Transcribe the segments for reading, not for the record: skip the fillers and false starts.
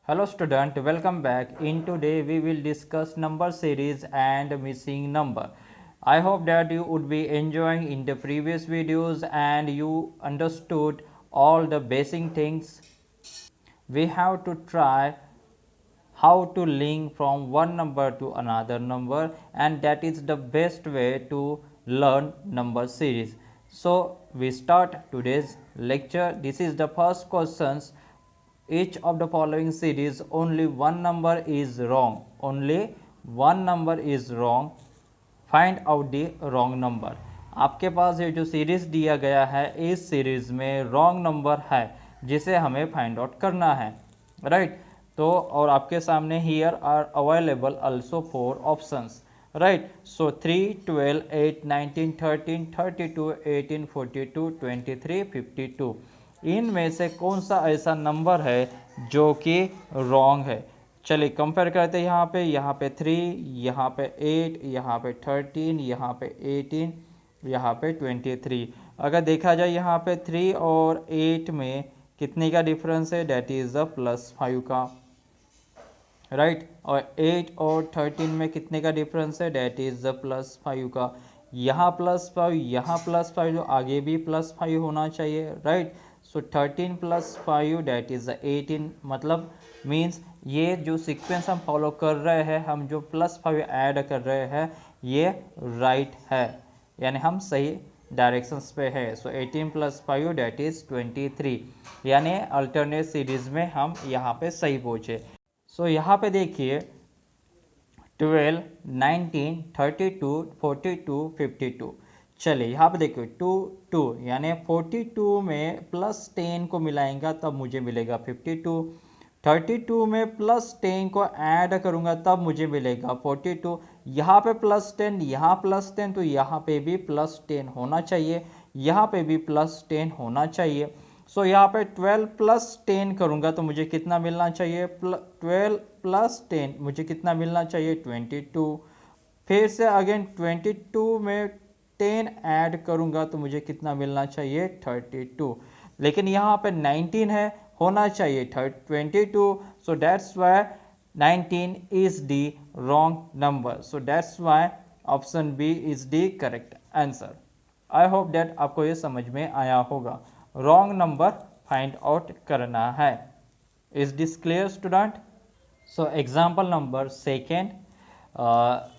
Hello student, welcome back. In today we will discuss number series and missing number. I hope that you would be enjoying in the previous videos and you understood all the basic things. We have to try how to link from one number to another number, and that is the best way to learn number series. So we start today's lecture. This is the first questions. Each of the following series only one number is wrong. Only one number is wrong. Find out the wrong number. आपके पास ये जो series दिया गया है, इस series में wrong number है जिसे हमें फाइंड आउट करना है, राइट तो और आपके सामने here are available also 4 options, right so 3, 12, 8, 19, 13, 32, 18, 42, 23, 52. इनमें से कौन सा ऐसा नंबर है जो कि रॉन्ग है. चलिए कंपेयर करते हैं. यहाँ पे 3, यहाँ पे 8, यहाँ पे 13, यहाँ पे 18, यहाँ पे 23. अगर देखा जाए यहाँ पे 3 और 8 में कितने का डिफरेंस है, डेट इज़ द +5 का, राइट और 8 और 13 में कितने का डिफरेंस है, डेट इज़ द +5 का. यहाँ +5, यहाँ +5, जो आगे भी +5 होना चाहिए, right so 13 + 5 that is the 18. मतलब मीन्स ये जो सीक्वेंस हम फॉलो कर रहे हैं, हम जो +5 ऐड कर रहे हैं, ये राइट है, यानी हम सही डायरेक्शंस पे है. सो 18 + 5 डेट इज़ 23, यानी अल्टरनेट सीरीज में हम यहाँ पे सही पहुँचे. सो यहाँ पे देखिए 12, 19, 32, 42, 52. चलिए यहाँ पे देखिए 2, 2 यानी 42 में +10 को मिलाएंगा तब मुझे मिलेगा 52. 32 में +10 को ऐड करूँगा तब मुझे मिलेगा 42. यहाँ पे +10, यहाँ +10, तो यहाँ पे भी +10 होना चाहिए, यहाँ पे भी +10 होना चाहिए. सो यहाँ पे 12 + 10 करूँगा तो मुझे कितना मिलना चाहिए, 12 + 10 मुझे कितना मिलना चाहिए, 22. फिर से अगेन 22 में 10 ऐड करूँगा तो मुझे कितना मिलना चाहिए, 32. लेकिन यहाँ पे 19 है, होना चाहिए 22. So that's why 19 is the wrong number. So that's why option B is the correct answer. I hope that आपको ये समझ में आया होगा. रॉन्ग नंबर फाइंड आउट करना है. Is this clear student? So example number second.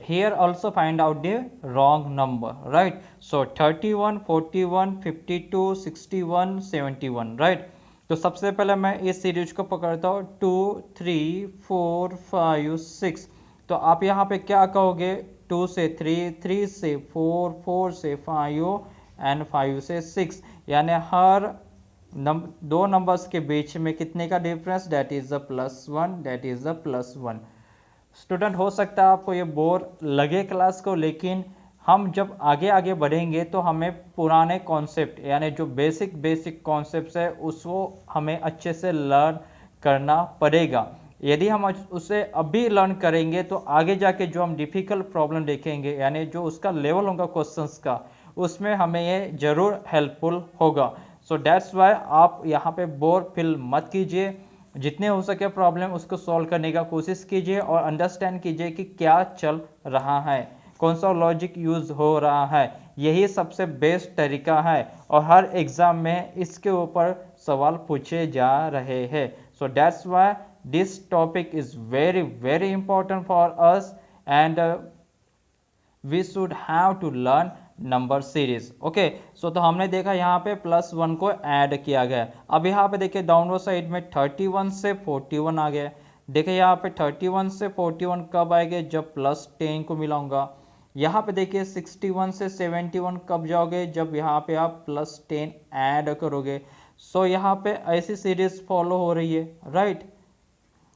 Here also find out the wrong number, right? So 31, 41, 52, 61, 71, right? तो सबसे पहले मैं इस सीरीज को पकड़ता हूँ 2, 3, 4, 5, 6. तो आप यहाँ पे क्या कहोगे, 2 से 3, 3 से 4, 4 से 5 एंड 5 से 6, यानी हर दो नंबर्स के बीच में कितने का difference, that is the +1, that is the +1. Student हो सकता है आपको ये बोर लगे क्लास को, लेकिन हम जब आगे आगे बढ़ेंगे तो हमें पुराने कॉन्सेप्ट यानी जो बेसिक कॉन्सेप्ट है उसको हमें अच्छे से लर्न करना पड़ेगा. यदि हम उसे अभी लर्न करेंगे तो आगे जाके जो हम डिफ़िकल्ट प्रॉब्लम देखेंगे, यानी जो उसका लेवल होगा क्वेश्चंस का, उसमें हमें ये ज़रूर हेल्पफुल होगा. सो दैट्स वाई आप यहाँ पे बोर फील मत कीजिए. जितने हो सके प्रॉब्लम उसको सॉल्व करने का कोशिश कीजिए और अंडरस्टैंड कीजिए कि क्या चल रहा है, कौन सा लॉजिक यूज़ हो रहा है. यही सबसे बेस्ट तरीका है और हर एग्ज़ाम में इसके ऊपर सवाल पूछे जा रहे हैं. So that's why this topic is very very important for us and we should have to learn number series. Okay so तो हमने देखा यहाँ पे +1 को ऐड किया गया. अब यहाँ पे देखिए डाउनवर्ड साइड में 31 से 41 आ गया. देखिए यहाँ पे 31 से 41 कब आएंगे, जब +10 को मिलाऊंगा. यहाँ पे देखिए 61 से 71 कब जाओगे, जब यहाँ पे आप +10 ऐड करोगे. सो यहाँ पे ऐसी सीरीज फॉलो हो रही है, राइट.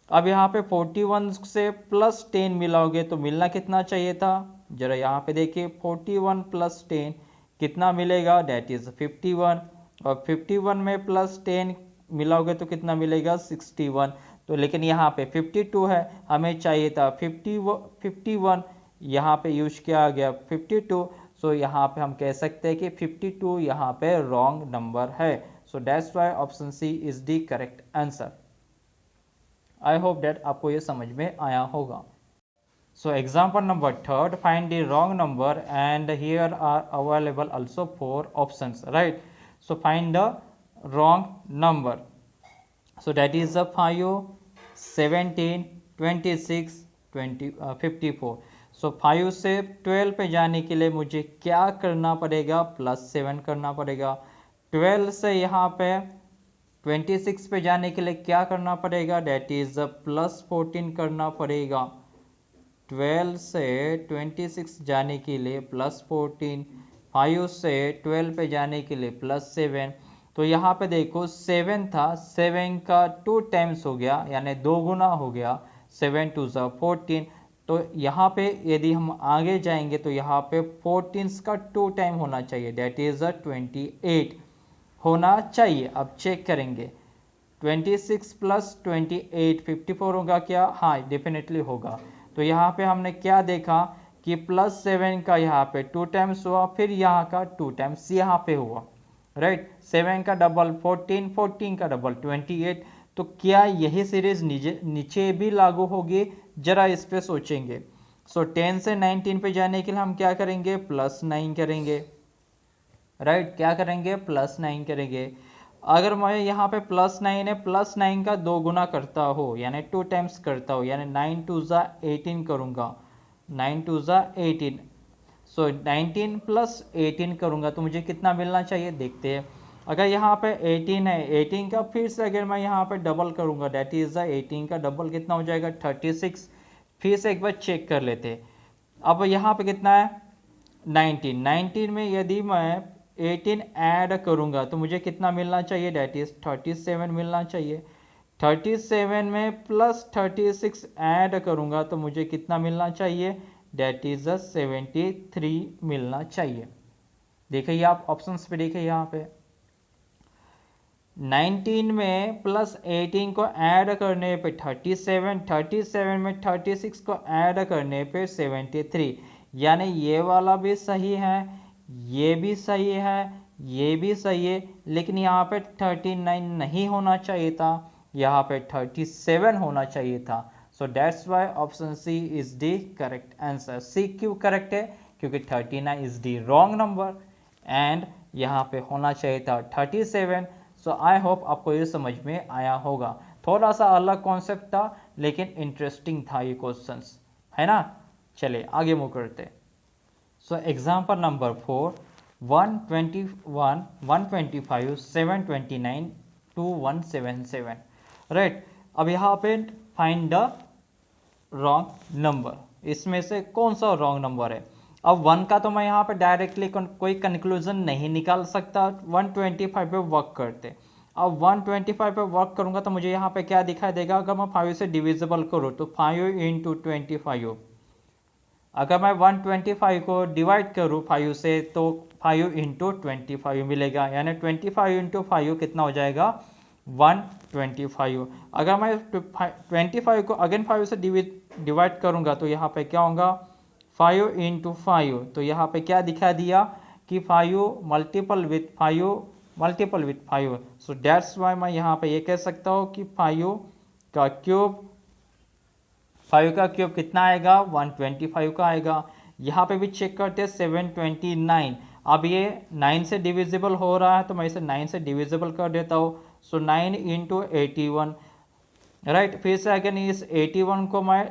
अब यहाँ पे 41 से +10 मिलाओगे तो मिलना कितना चाहिए था, जरा यहाँ पे देखिए 41 + 10 कितना मिलेगा, डेट इज़ 51. और 51 में +10 मिलाओगे तो कितना मिलेगा, 61. तो लेकिन यहाँ पे 52 है, हमें चाहिए था 51. यहाँ पे यूज किया गया 52. सो यहाँ पे हम कह सकते हैं कि 52 यहाँ पे रॉन्ग नंबर है. So that's why option C is the correct answer. I hope that आपको ये समझ में आया होगा। So example number third, find the wrong number and here are available also 4 options, right. So find the wrong number. So that is the 5, 17, 26, 54। So 5 से 12 पे जाने के लिए मुझे क्या करना पड़ेगा, +7 करना पड़ेगा। 12 से यहाँ पे 26 पे जाने के लिए क्या करना पड़ेगा, डैट इज +14 करना पड़ेगा। 12 से 26 जाने के लिए +14, 5 से 12 पे जाने के लिए +7। तो यहाँ पे देखो 7 था, 7 का 2 टाइम्स हो गया, यानी 2 गुना हो गया, 7 2 14। तो यहाँ पे यदि हम आगे जाएंगे तो यहाँ पे 14 का 2 टाइम होना चाहिए, डैट इज 28 होना चाहिए। अब चेक करेंगे 26 + 28 54 होगा क्या, हाँ डेफिनेटली होगा। तो यहाँ पे हमने क्या देखा कि +7 का यहाँ पे 2 टाइम्स हुआ, फिर यहाँ का 2 टाइम्स यहाँ पे हुआ, राइट। 7 का डबल 14, 14 का डबल 28। तो क्या यही सीरीज नीचे भी लागू होगी, जरा इस पे सोचेंगे। सो 10 से 19 पे जाने के लिए हम क्या करेंगे, +9 करेंगे, राइट। क्या करेंगे, +9 करेंगे। अगर मैं यहाँ पे +9 है, +9 का 2 गुना करता हो, यानी 2 टाइम्स करता हो, यानी 9 2 18 करूँगा, 9 2 18। सो 19 + 18 करूँगा तो मुझे कितना मिलना चाहिए, देखते हैं। अगर यहाँ पे 18 है, 18 का फिर से अगर मैं यहाँ पे डबल करूँगा, डैट इज 18 का डबल कितना हो जाएगा, 36। फिर से एक बार चेक कर लेते हैं। अब यहाँ पे कितना है, 19। 19 में यदि मैं 18 ऐड करूंगा तो मुझे कितना मिलना चाहिए, डैट इज 37 मिलना चाहिए। 37 में +36 ऐड करूंगा तो मुझे कितना मिलना चाहिए, डैट इज 73 मिलना चाहिए। देखिए आप ऑप्शंस पे, देखिए यहाँ पे 19 में +18 को ऐड करने पे 37, 37 में 36 को ऐड करने पे 73, यानी ये वाला भी सही है, ये भी सही है, ये भी सही है, लेकिन यहाँ पे 39 नहीं होना चाहिए था, यहाँ पे 37 होना चाहिए था। So that's why option C is the correct answer. C क्यों करेक्ट है, क्योंकि 39 is the wrong number and यहाँ पे होना चाहिए था 37। सो आई होप आपको ये समझ में आया होगा। थोड़ा सा अलग कॉन्सेप्ट था लेकिन इंटरेस्टिंग था ये क्वेश्चंस, है ना। चलिए आगे मूव करते। सो एग्जाम्पल नंबर 4, 121, 125, 729, 2177, राइट। अब यहाँ पे फाइंड द रॉन्ग नंबर, इसमें से कौन सा रॉन्ग नंबर है। अब 1 का तो मैं यहाँ पे डायरेक्टली कोई कंक्लूजन नहीं निकाल सकता, 125 पे वर्क करते। अब 125 पे वर्क करूँगा तो मुझे यहाँ पे क्या दिखाई देगा, अगर मैं 5 से डिविजिबल करूँ तो 5 × 25। अगर मैं 125 को डिवाइड करूँ 5 से तो 5 × 25 मिलेगा, यानी 25 × 5 कितना हो जाएगा, 125। अगर मैं 25 को अगेन 5 से डिवाइड करूँगा तो यहाँ पे क्या होगा, 5 × 5। तो यहाँ पे क्या दिखा दिया कि 5 multiple with 5 multiple with 5। So that's Y मैं यहाँ पे ये कह सकता हूँ कि 5 का क्यूब, 5 का क्यूब कितना आएगा, 125 का आएगा। यहाँ पे भी चेक करते हैं 729। अब ये 9 से डिविजिबल हो रहा है तो मैं इसे 9 से डिविजिबल कर देता हूँ। सो 9 × 81, राइट। फिर से अगेन इस 81 को मैं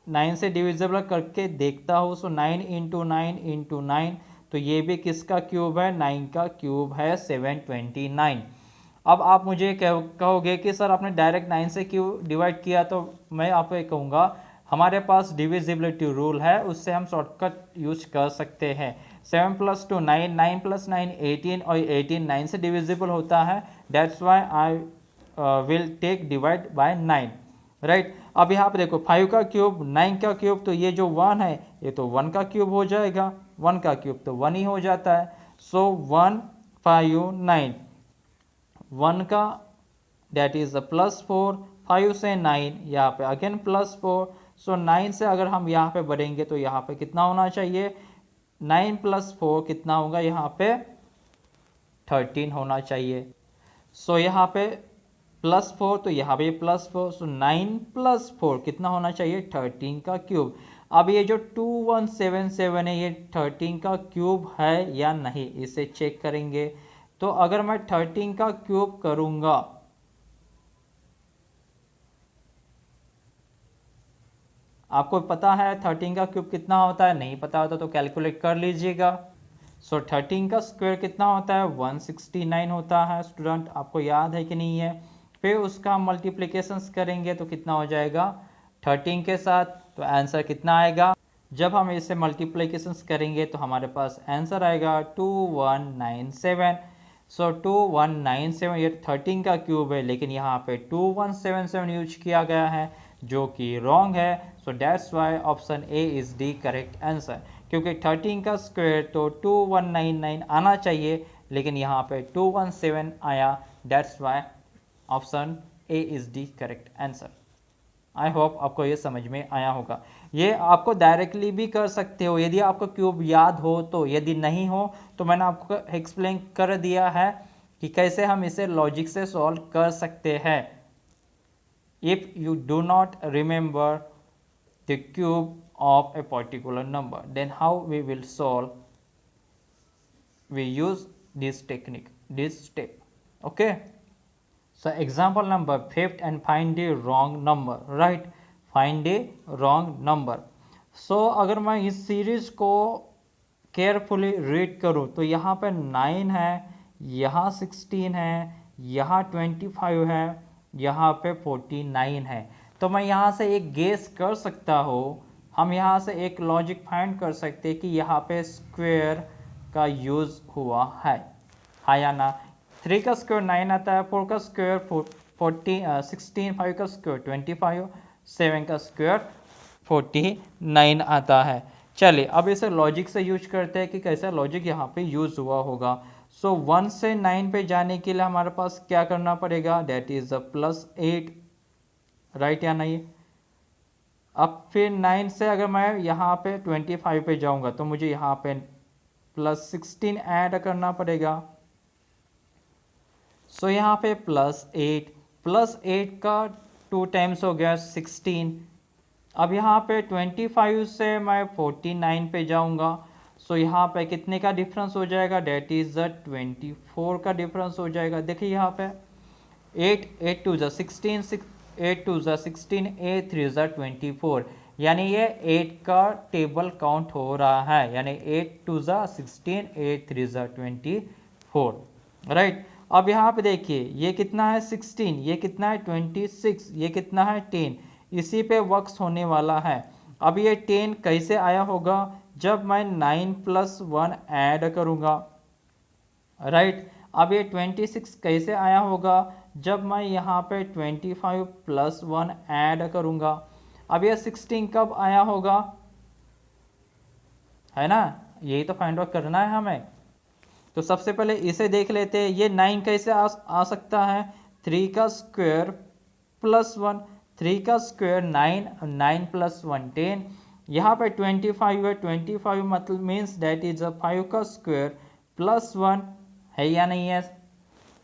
9 से डिविजिबल करके देखता हूँ। सो 9 × 9 × 9, तो ये भी किसका क्यूब है, 9 का क्यूब है, 729। अब आप मुझे कहोगे कि सर आपने डायरेक्ट 9 से क्यों डिवाइड किया, तो मैं आपको कहूँगा हमारे पास डिविजिबिलिटी रूल है, उससे हम शॉर्टकट यूज कर सकते हैं। 7 + 2 9, 9 + 9 18, और 18 9 से डिविजिबल होता है। That's why I will take divide by 9, right. अब यहाँ पे देखो 5 का क्यूब, 9 का क्यूब, तो ये जो 1 है ये तो 1 का क्यूब हो जाएगा, 1 का क्यूब तो 1 ही हो जाता है। सो 1 5 9, 1 का डेट इज +4, 5 से 9 यहाँ पे अगेन +4। सो 9 से अगर हम यहाँ पे बढ़ेंगे तो यहाँ पे कितना होना चाहिए, 9 + 4 कितना होगा, यहाँ पे 13 होना चाहिए। सो यहाँ पे +4 तो यहाँ पे +4, सो 9 + 4 कितना होना चाहिए 13 का क्यूब। अब ये जो 2177 है ये 13 का क्यूब है या नहीं इसे चेक करेंगे। तो अगर मैं 13 का क्यूब करूंगा, आपको पता है 13 का क्यूब कितना होता है, नहीं पता होता तो कैलकुलेट कर लीजिएगा। सो 13 का स्क्वायर कितना होता है 169 होता है स्टूडेंट, आपको याद है कि नहीं है। फिर उसका मल्टीप्लिकेशंस करेंगे तो कितना हो जाएगा 13 के साथ, तो आंसर कितना आएगा, जब हम इसे मल्टीप्लिकेशंस करेंगे तो हमारे पास आंसर आएगा 2197। सो 2197 ये 13 का क्यूब है, लेकिन यहाँ पे 2177 यूज किया गया है जो कि रॉन्ग है। So that's why option A is the correct answer, क्योंकि 13 का स्क्वायर तो 2199 आना चाहिए, लेकिन यहाँ पे 217 आया। That's why option A is the correct answer. I hope आपको ये समझ में आया होगा। ये आपको डायरेक्टली भी कर सकते हो यदि आपको क्यूब याद हो तो, यदि नहीं हो तो मैंने आपको एक्सप्लेन कर दिया है कि कैसे हम इसे लॉजिक से सॉल्व कर सकते हैं। If you do not remember the cube of a particular number, then how we will solve, we use this technique, this step. Okay, so example number 5th and find the wrong number, right, find the wrong number. So अगर मैं इस series को carefully read करूँ तो यहाँ पे 9 है, यहाँ 16 है, यहाँ 25 है, यहाँ पे 49 है। तो मैं यहाँ से एक गेस कर सकता हूँ, हम यहाँ से एक लॉजिक फाइंड कर सकते हैं कि यहाँ पे स्क्वायर का यूज़ हुआ है या ना। 3 का स्क्वायर 9 आता है, 4 का स्क्वायर 16, 5 का स्क्वायर 25, 7 का स्क्वायर 49 आता है। चलिए अब इसे लॉजिक से यूज करते हैं कि कैसा लॉजिक यहाँ पे यूज़ हुआ होगा। सो 1 से 9 पे जाने के लिए हमारे पास क्या करना पड़ेगा, डेट इज़ +8, राइट या नहीं। अब फिर 9 से अगर मैं यहाँ पे 25 पे जाऊँगा तो मुझे यहाँ पे +16 ऐड करना पड़ेगा। सो यहाँ पे +8 का 2 टाइम्स हो गया 16। अब यहाँ पे 25 से मैं 49 पे जाऊँगा, सो यहाँ पे कितने का डिफरेंस हो जाएगा, डेट इज़ 24 का डिफरेंस हो जाएगा। देखिए यहाँ पे 8 2 16, 8 2 16, 8 3 24, यानी ये 8 का टेबल काउंट हो रहा है, यानी 8 2 16, 8 3 24, राइट। अब यहाँ पे देखिए ये कितना है 16, ये कितना है 26, ये कितना है 10, इसी पे वर्क्स होने वाला है। अब ये 10 कैसे आया होगा, जब मैं 9 + 1 ऐड करूँगा, राइट। अब ये 26 कैसे आया होगा, जब मैं यहाँ पे 25 + 1 ऐड करूँगा। अब ये 16 कब आया होगा, है ना, यही तो फाइंड आउट करना है हमें। तो सबसे पहले इसे देख लेते हैं, ये 9 कैसे आ सकता है, 3 का स्क्वायर +1, 3 का स्क्वायर 9, 9 + 1 10, यहाँ पे 25 है, 25 मतलब मीन्स डेट इज 5 का स्क्वायर +1 है या नहीं है।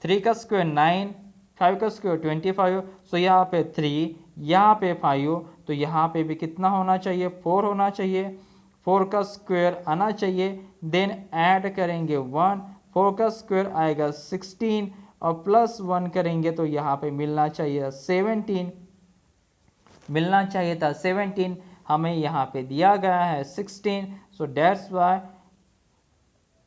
3 का स्क्वायर 9, 5 का स्क्वायर 25, सो यहाँ पे 3, यहाँ पे 5, तो यहाँ पे भी कितना होना चाहिए 4 होना चाहिए, 4 का स्क्वायर आना चाहिए, देन ऐड करेंगे 1, 4 का स्क्वायर आएगा 16 और +1 करेंगे तो यहाँ पे मिलना चाहिए 17, मिलना चाहिए था 17, हमें यहाँ पे दिया गया है 16। So that's why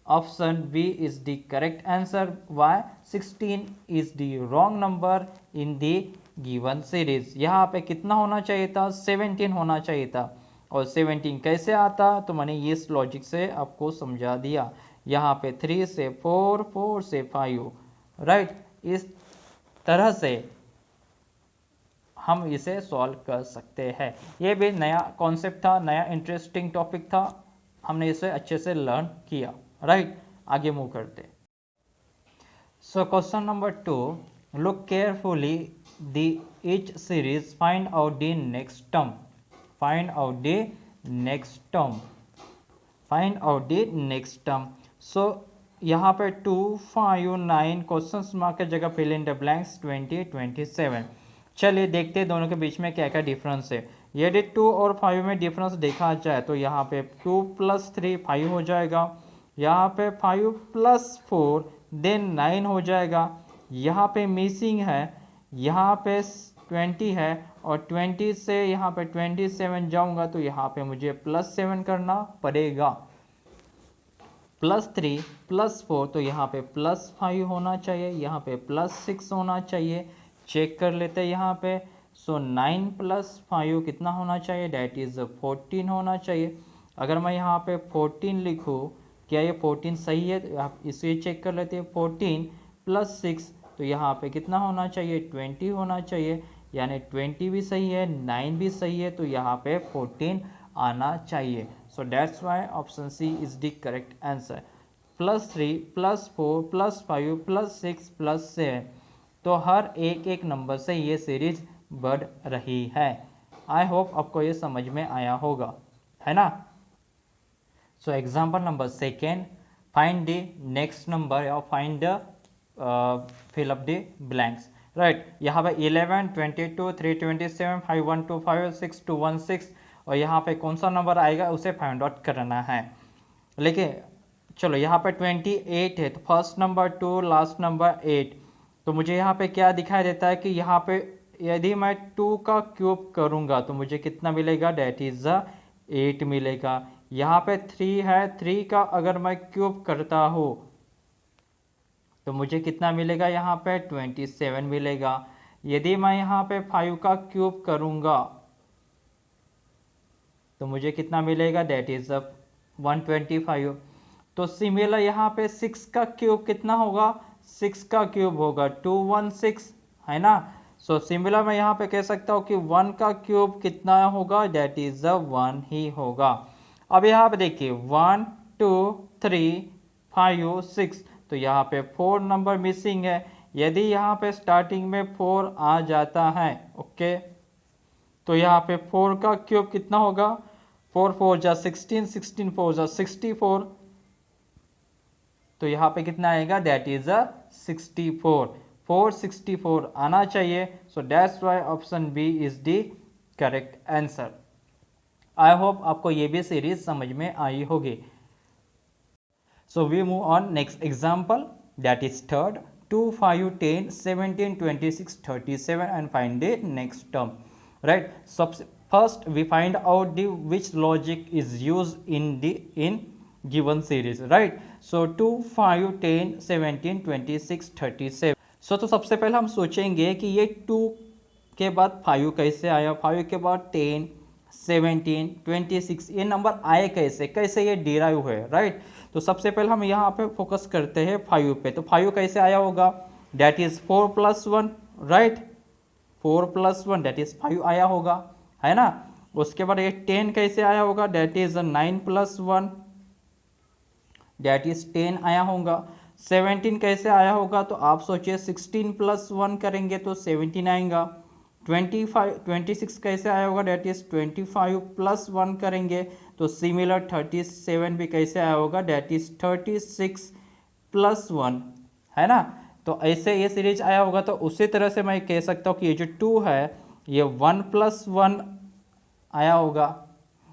option B is the correct answer. Why 16 is the wrong number in the given series. यहाँ पे कितना होना चाहिए था 17 होना चाहिए था, और 17 कैसे आता तो मैंने इस लॉजिक से आपको समझा दिया। यहाँ पे 3 से 4, 4 से 5, राइट, इस तरह से हम इसे सॉल्व कर सकते हैं। ये भी नया कॉन्सेप्ट था, नया इंटरेस्टिंग टॉपिक था, हमने इसे अच्छे से लर्न किया, राइट। आगे मूव करते। So question number 2, look carefully the each series, find out the next term, find out the next term, find out the next term. So यहाँ पे 2, 5, 9 क्वेश्चन मार्क की जगह फिल इन द ब्लैंक्स 20, 27। चलिए देखते हैं दोनों के बीच में क्या क्या डिफरेंस है। यदि 2 और 5 में डिफरेंस देखा जाए तो यहाँ पे 2 + 3 5 हो जाएगा, यहाँ पे 5 + 4 देन 9 हो जाएगा, यहाँ पे मिसिंग है, यहाँ पे 20 है और 20 से यहाँ पे 27 जाऊँगा तो यहाँ पे मुझे +7 करना पड़ेगा। +3 +4 तो यहाँ पे +5 होना चाहिए, यहाँ पे +6 होना चाहिए। चेक कर लेते हैं यहाँ पे। सो 9 + 5 कितना होना चाहिए, डैट इज़ 14 होना चाहिए। अगर मैं यहाँ पे 14 लिखूँ, क्या ये 14 सही है, तो आप इसे चेक कर लेते हैं। 14 + 6 तो यहाँ पे कितना होना चाहिए, 20 होना चाहिए, यानी 20 भी सही है, 9 भी सही है, तो यहाँ पे 14 आना चाहिए। So that's why option C is the correct answer. +3 +4 +5 +6 +7 तो हर एक नंबर से ये सीरीज बढ़ रही है। आई होप आपको ये समझ में आया होगा, है ना। So example number second, find the next number और find the fill up the blanks. Right, यहाँ पे 11, 22, 327, 5125, 6216 और यहाँ पे कौन सा नंबर आएगा उसे फाइंड आउट करना है। लेकिन चलो यहाँ पे 28 है तो फर्स्ट नंबर 2, लास्ट नंबर 8, तो मुझे यहाँ पे क्या दिखाई देता है कि यहाँ पे यदि मैं 2 का क्यूब करूँगा तो मुझे कितना मिलेगा, डैट इज़ 8 मिलेगा। यहाँ पे 3 है, 3 का अगर मैं क्यूब करता हूँ तो मुझे कितना मिलेगा, यहाँ पे 27 मिलेगा। यदि मैं यहाँ पे 5 का क्यूब करूँगा तो मुझे कितना मिलेगा, डैट इज़ 125। तो सिमिलर यहाँ पे 6 का क्यूब कितना होगा, 6 का क्यूब होगा 216, है ना। सो सिमिलर मैं यहाँ पे कह सकता हूँ कि 1 का क्यूब कितना होगा, डैट इज़ 1 ही होगा। अब यहाँ पे देखिए 1, 2, 3, 5, 6 तो यहाँ पे 4 नंबर मिसिंग है। यदि यहाँ पे स्टार्टिंग में 4 आ जाता है, ओके, तो यहाँ पे 4 का क्यूब कितना होगा, 4 4 जा 16, 16 4 जा 64, तो यहाँ पे कितना आएगा, दैट इज 64, 464 आना चाहिए। So that's why option B is the correct answer. I hope आपको ये भी सीरीज समझ में आई होगी। So we move on next example, that is third, 2, 5, 10, 17, 26, 37 and find the next term. Right, so first we find out the which logic is used in given series. Right, so 2, 5, 10, 17, 26, 37। so तो सबसे पहले हम सोचेंगे कि ये 2 के बाद 5 कैसे आया, 5 के बाद 10, 17, 26 ये नंबर आए कैसे, कैसे ये डिराइव हुए। राइट, तो सबसे पहले हम यहाँ पे फोकस करते हैं 5 पे। तो 5 कैसे आया होगा, that is 4 + 1, right, 4 + 1 that is 5 आया होगा, है ना। उसके बाद ये 10 कैसे आया होगा, डैट इज 9 + 1 डैट इज 10 आया होगा। 17 कैसे आया होगा, तो आप सोचिए 16 + 1 करेंगे तो 17 आएगा। 26 कैसे आया होगा, डैट इज 25 + 1 करेंगे तो सिमिलर 37 भी कैसे आया होगा, डैट इज 36 + 1, है ना। तो ऐसे ये सीरीज आया होगा। तो उसी तरह से मैं कह सकता हूँ कि ये जो 2 है ये 1 + 1 आया होगा,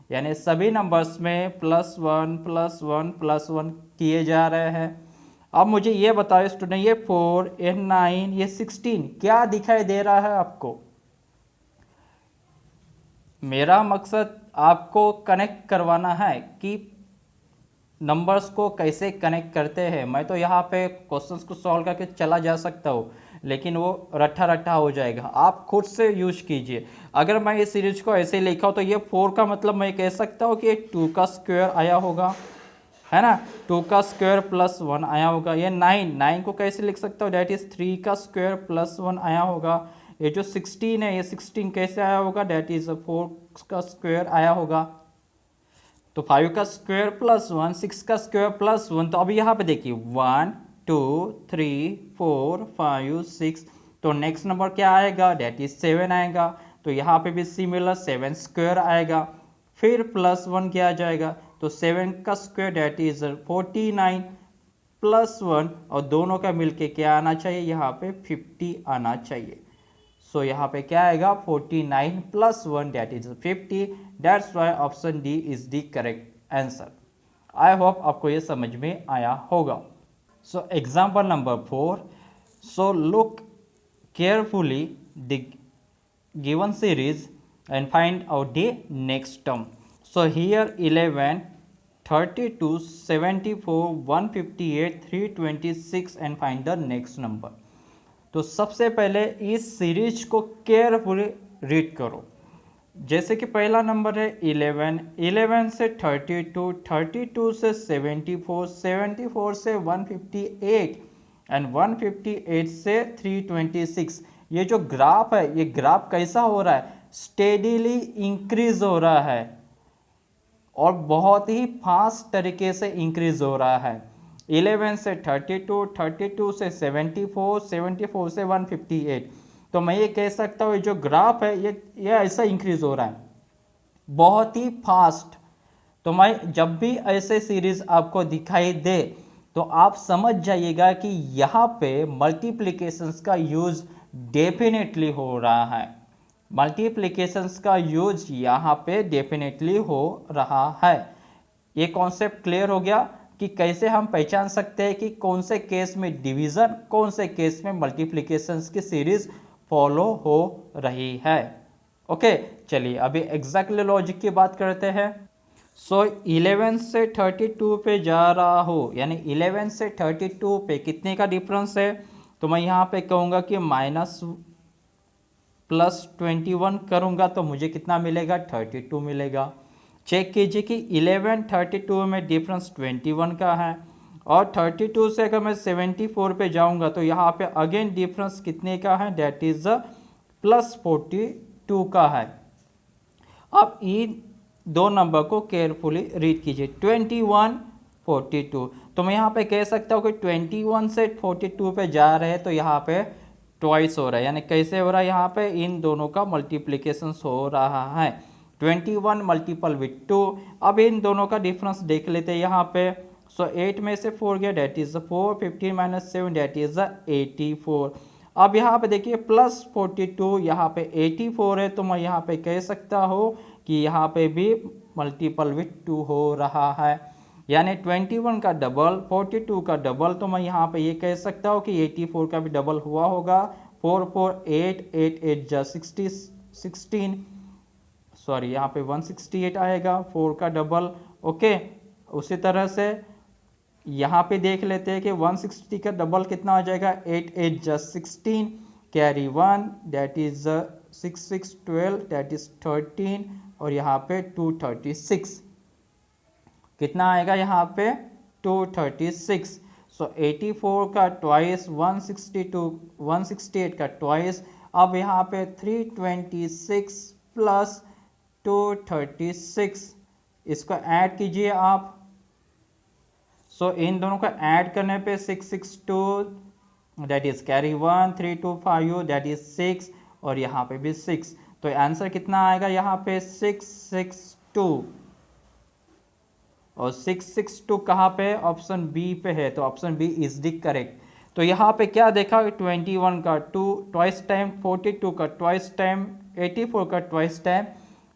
यानी सभी नंबर्स में +1 +1 +1 किए जा रहे हैं। अब मुझे ये बताओ स्टूडेंट, ये 4, ये 9, ये 16 क्या दिखाई दे रहा है आपको। मेरा मकसद आपको कनेक्ट करवाना है कि नंबर्स को कैसे कनेक्ट करते हैं। मैं तो यहाँ पे क्वेश्चंस को सॉल्व करके चला जा सकता हूँ, लेकिन वो रट्ठा रट्ठा हो जाएगा। आप खुद से यूज कीजिए। अगर मैं इस सीरीज को ऐसे लिखा हूँ तो ये 4 का मतलब मैं कह सकता हूँ कि 2 का स्क्वायर आया होगा, है ना, 2 का स्क्वायर +1 आया होगा। ये 9 को कैसे लिख सकता हूँ, डैट इज 3 का स्क्वायर +1 आया होगा। ये जो 16 है, ये 16 कैसे आया होगा, डैट इज 4 का स्क्वायर आया होगा। तो 5 का स्क्वायर +1, 6 का स्क्वायर +1। तो अभी यहाँ पे देखिए 1, 2, 3, 4, 5, 6, तो नेक्स्ट नंबर क्या आएगा, डैट इज 7 आएगा। तो यहाँ पे भी सिमिलर 7 स्क्वायर आएगा, फिर +1 क्या आ जाएगा, तो 7 का स्क्वायर डैट इज 49, +1 और दोनों का मिलके क्या आना चाहिए, यहाँ पे 50 आना चाहिए। सो यहाँ पे क्या आएगा 49 + 1 that is 50। That's why option D is the correct answer. I hope आपको ये समझ में आया होगा। So example number 4। So look carefully the given series and find out the next term. So here 11, 32, 74, 158, 326 and find the next number. तो सबसे पहले इस सीरीज को केयरफुली रीड करो। जैसे कि पहला नंबर है 11, 11 से 32, 32 से 74, 74 से 158 एंड 158 से 326। ये जो ग्राफ है, ये ग्राफ कैसा हो रहा है, स्टेडीली इंक्रीज हो रहा है और बहुत ही फास्ट तरीके से इंक्रीज हो रहा है। 11 से 32, 32 से 74, 74 से 158। तो मैं ये कह सकता हूँ ये जो ग्राफ है ये ऐसा इंक्रीज हो रहा है बहुत ही फास्ट। तो मैं जब भी ऐसे सीरीज आपको दिखाई दे तो आप समझ जाइएगा कि यहाँ पे मल्टीप्लिकेशंस का यूज डेफिनेटली हो रहा है। मल्टीप्लिकेशंस का यूज यहाँ पे डेफिनेटली हो रहा है। ये कॉन्सेप्ट क्लियर हो गया कि कैसे हम पहचान सकते हैं कि कौन से केस में डिवीजन, कौन से केस में मल्टीप्लिकेशंस की सीरीज फॉलो हो रही है। ओके, चलिए अभी एग्जैक्टली लॉजिक की बात करते हैं। सो 11 से 32 पे जा रहा हो, यानी 11 से 32 पे कितने का डिफरेंस है, तो मैं यहाँ पे कहूँगा कि -+21 करूँगा तो मुझे कितना मिलेगा, 32 मिलेगा। चेक कीजिए कि 11, 32 में डिफरेंस 21 का है और 32 से अगर मैं 74 पे जाऊँगा तो यहाँ पे अगेन डिफरेंस कितने का है, दैट इज +42 का है। अब इन दो नंबर को केयरफुली रीड कीजिए, 21, 42। तो मैं यहाँ पे कह सकता हूँ कि 21 से 42 पे जा रहे हैं तो यहाँ पे ट्वाइस हो रहा है, यानी कैसे हो रहा है, यहाँ पे इन दोनों का मल्टीप्लिकेशन हो रहा है। 21 मल्टीपल विथ 2। अब इन दोनों का डिफरेंस देख लेते हैं यहाँ पे। सो 8 में से 4 गया, डेट इज 4, 15 - 7 डेट इज 84। अब यहाँ पे देखिए +42, यहाँ पे 84 है तो मैं यहाँ पे कह सकता हूँ कि यहाँ पे भी मल्टीपल विथ 2 हो रहा है, यानी 21 का डबल, 42 का डबल। तो मैं यहाँ पे ये कह सकता हूँ कि 84 का भी डबल हुआ होगा। 4 4 8 8 8 जा 16, सॉरी यहाँ पे 168 आएगा, 4 का डबल। ओके, उसी तरह से यहाँ पे देख लेते हैं कि 160 का डबल कितना आ जाएगा, 8 8 जा 16, carry 1 that is 6 6 12 that is 13 और यहाँ पे 236 कितना आएगा, यहाँ पे 236। सो 84 का ट्वाइस, 168 का ट्वाइस। अब यहाँ पे 326 + 236 इसको ऐड कीजिए आप। सो इन दोनों को ऐड करने पे 662 that is carry 1, 325 that is 6 और यहाँ पे भी 6। तो आंसर कितना आएगा, यहाँ पे 662 और 662 कहाँ पे, ऑप्शन बी पे है, तो option B is the correct. तो यहाँ पे क्या देखा, 21 का ट्वाइस टाइम, 42 का ट्वाइस टाइम, 84 का twice time.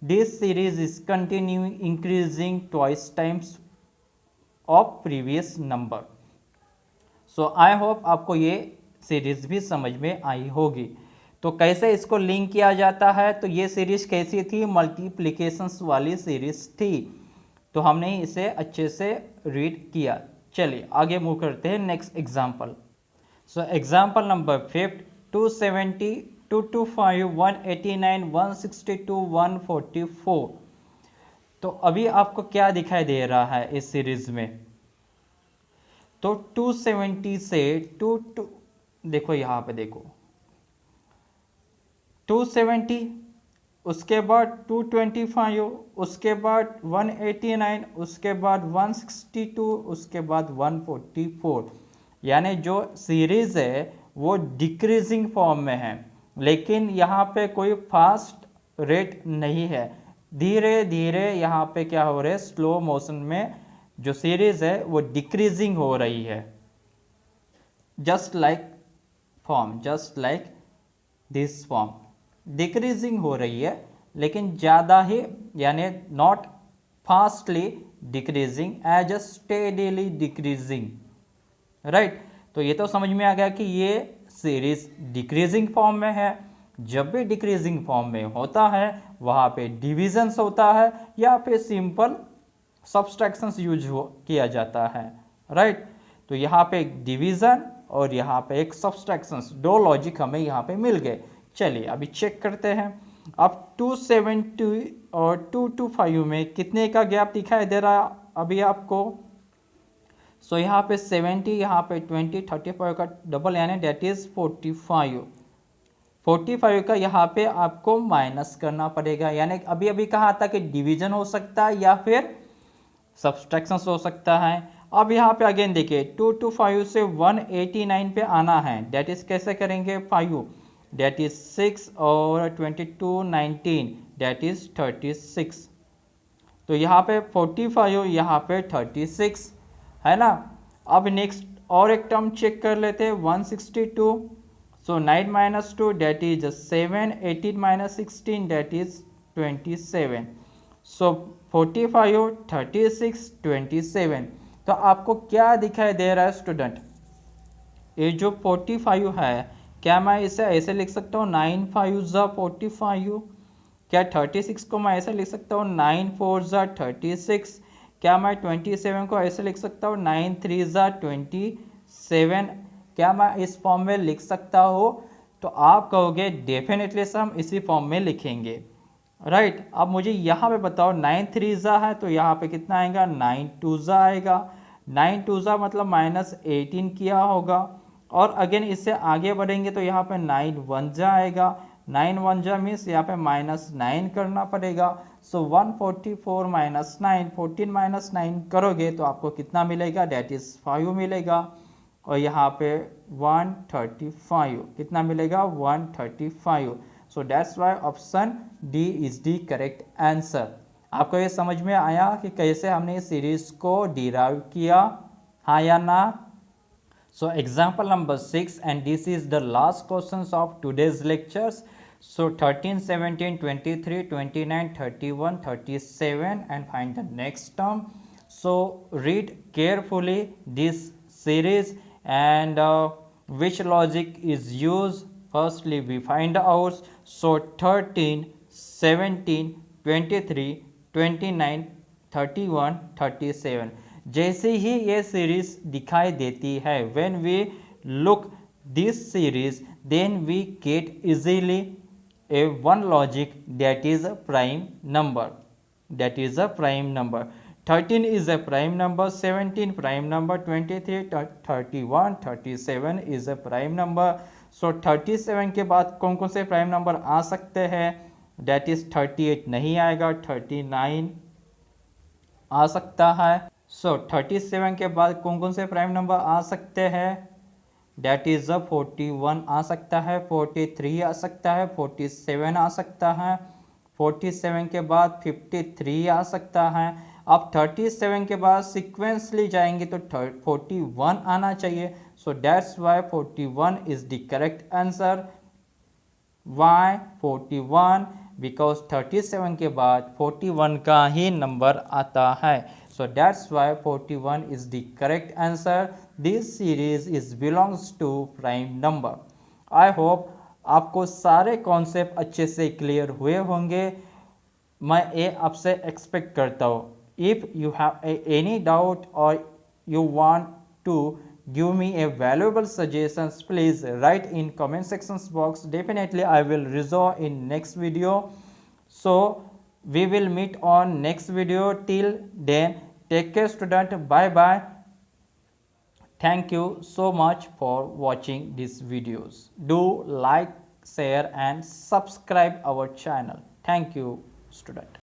This series is continuing increasing twice times of previous number. So I hope आपको ये सीरीज भी समझ में आई होगी। तो कैसे इसको लिंक किया जाता है, तो ये सीरीज कैसी थी, मल्टीप्लिकेशंस वाली सीरीज थी, तो हमने इसे अच्छे से रीड किया। चलिए आगे मूव करते हैं नेक्स्ट एग्जाम्पल। सो एग्जाम्पल नंबर 5, 270, 225, 189, 162, 144। तो अभी आपको क्या दिखाई दे रहा है इस सीरीज में, तो 270 से देखो यहाँ पे देखो 270, उसके बाद 225, उसके बाद 189, उसके बाद 162, उसके बाद 144। यानी जो सीरीज है वो डिक्रीजिंग फॉर्म में है, लेकिन यहाँ पे कोई फास्ट रेट नहीं है, धीरे धीरे यहाँ पे क्या हो रहा है, स्लो मोशन में जो सीरीज है वो डिक्रीजिंग हो रही है। Just like form, just like this form, decreasing हो रही है लेकिन ज़्यादा ही, यानी not fastly decreasing, as a steadily decreasing, right. तो ये तो समझ में आ गया कि ये सीरीज डिक्रीजिंग फॉर्म में है। जब भी डिक्रीजिंग फॉर्म में होता है वहाँ पे डिविजन्स होता है या फिर सिंपल सब्सट्रैक्शंस यूज किया जाता है, राइट। तो यहाँ पे एक डिवीजन और यहाँ पे एक सब्सट्रैक्शंस, दो लॉजिक हमें यहाँ पे मिल गए। चलिए अभी चेक करते हैं। अब 270 और 225 में कितने का गैप दिखाई दे रहा है अभी आपको? सो यहाँ पे 70, यहाँ पे 20, 35 का डबल यानी डेट इज 45। 45 का यहाँ पे आपको माइनस करना पड़ेगा, यानी अभी अभी कहा था कि डिवीजन हो सकता है या फिर सब्सट्रैक्शन हो सकता है। अब यहाँ पे अगेन देखिए 225 से 189 पे आना है, डेट इज कैसे करेंगे? 5 डेट इज 6 और 22 19 डेट इज 36। तो यहाँ पे 45, यहाँ पे 36 है ना। अब नेक्स्ट और एक टर्म चेक कर लेते हैं 162। So 9 minus 2 that is 7, 18 minus 16 that is 27। So 45, 36, 27। तो आपको क्या दिखाई दे रहा है स्टूडेंट? ये जो 45 है, क्या मैं इसे ऐसे लिख सकता हूँ 9 5 ज़ा 45? क्या 36 को मैं ऐसे लिख सकता हूँ 9 4 ज़ा 36? क्या मैं 27 को ऐसे लिख सकता हूँ 9 3 ज़ा 27? क्या मैं इस फॉर्म में लिख सकता हूँ? तो आप कहोगे डेफिनेटली सर हम इसी फॉर्म में लिखेंगे, राइट। अब मुझे यहाँ पे बताओ 9 3 ज़ा है तो यहाँ पे कितना आएगा? 9 2 ज़ा आएगा। 9 2 ज़ा मतलब -18 किया होगा। और अगेन इससे आगे बढ़ेंगे तो यहाँ पे 9 1 ज़ा आएगा। 9 1 ज़ा मीन्स यहाँ पे -9 करना पड़ेगा। सो 144 माइनस 9, 14 माइनस 9 करोगे तो आपको कितना मिलेगा? डेट इज 5 मिलेगा। और यहाँ पे 135 कितना मिलेगा? 135। सो that's why option D is the correct answer. आपको ये समझ में आया कि कैसे हमने इस सीरीज को डिराइव किया, हाँ या ना? So example number 6, and this is the last questions of today's lectures. So 13, 17, 23, 29, 31, 37 and find the next term. So read carefully this series and which logic is used. Firstly we find out. So 13, 17, 23, 29, 31, 37 जैसे ही ये series दिखाई देती है, when we look this series then we get easily a one logic that is a prime number, that is a prime number. 13 is a prime number, 17 prime number, 23, 31, 37 is a prime number. So 37 के बाद कौन कौन से prime number आ सकते हैं? That is 38 नहीं आएगा, 39 आ सकता है। सो 37 के बाद कौन कौन से प्राइम नंबर आ सकते हैं? डेट इज 41 आ सकता है, 43 आ सकता है, 47 आ सकता है, 47 के बाद 53 आ सकता है। अब 37 के बाद सिक्वेंसली जाएंगे तो 41 आना चाहिए। So that's why 41 is the correct answer. Why 41? Because 37 के बाद 41 का ही नंबर आता है। So that's why 41 is the correct answer. This series is belongs to prime number. I hope आपको सारे कॉन्सेप्ट अच्छे से क्लियर हुए होंगे। मैं ये आपसे एक्सपेक्ट करता हूँ। If you have any doubt और you want to give me a valuable suggestions, please write in comment sections box. Definitely I will resolve in next video. So we will meet on next video. Till then, take care student, bye bye. Thank you so much for watching these videos. Do like, share and subscribe our channel. Thank you student.